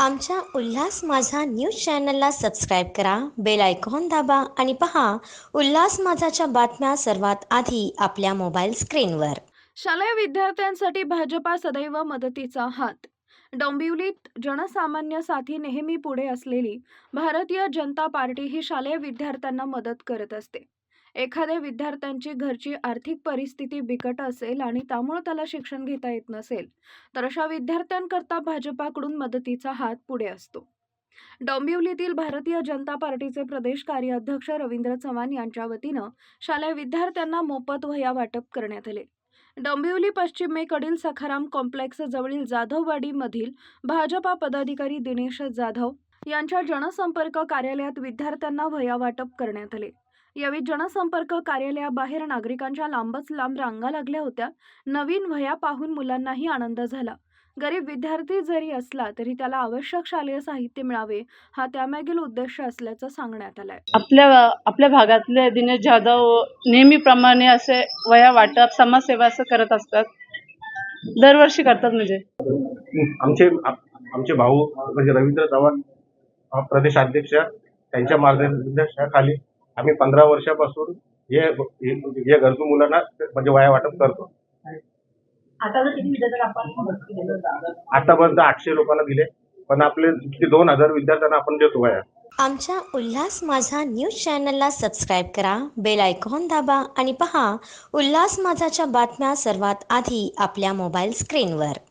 आमच्या उल्हास माझा न्यूज चॅनलला सबस्क्राईब करा, बेल आयकॉन दाबा आणि पहा उल्हास माझाच्या बातम्या सर्वात आधी आपल्या मोबाईल स्क्रीनवर. शालेय विद्यार्थ्यांसाठी भाजपा सदैव मदतीचा हात. डोंबिवलीत जनसामान्यासाठी नेहमी पुढे असलेली भारतीय जनता पार्टी ही शालेय विद्यार्थ्यांना मदत करत असते. एखाद्या विद्यार्थ्यांची घरची आर्थिक परिस्थिती बिकट असेल आणि त्यामुळे त्याला शिक्षण घेता येत नसेल, तर अशा विद्यार्थ्यांकरता भाजपाकडून मदतीचा हात पुढे असतो. डोंबिवलीतील भारतीय जनता पार्टीचे प्रदेश कार्याध्यक्ष रवींद्र चव्हाण यांच्या वतीनं शालेय विद्यार्थ्यांना मोफत वह्या वाटप करण्यात आले. डोंबिवली पश्चिमेकडील सखाराम कॉम्प्लेक्स जवळील जाधववाडीमधील भाजपा पदाधिकारी दिनेश जाधव यांच्या जनसंपर्क कार्यालयात विद्यार्थ्यांना वह्या वाटप करण्यात आले. यावेळी जनसंपर्क कार्यालयाबाहेर नागरिकांच्या लांबच लांब रांगा लागल्या होत्या. नवीन वह्या पाहून मुलांनाही आनंद झाला. गरीब विद्यार्थी जरी असला तरी त्याला आवश्यक शालेय साहित्य मिळावे हा त्यामागील उद्देश असल्याचं सांगण्यात आलंय. आपल्या भागातले दिनेश जाधव नेहमीप्रमाणे असे वह्या वाटप समाजसेवा असं करत असतात. दरवर्षी करतात. म्हणजे आमचे भाऊ म्हणजे रवींद्र चव्हाण प्रदेश अध्यक्ष त्यांच्या मार्गदर्शनाखाली आम्ही 15 वर्षापासून हे गरजू मुलांना म्हणजे वह्या वाटप करतो. आतापर्यंत 800 लोकांना दिले, पण आपले 2000 विद्यार्थ्यांना आपण देतो वह्या. आमच्या उल्हास माझा न्यूज चॅनलला सबस्क्राईब करा, बेल आयकॉन दाबा आणि पहा उल्हास माझाच्या बातम्या सर्वात आधी आपल्या मोबाईल स्क्रीनवर.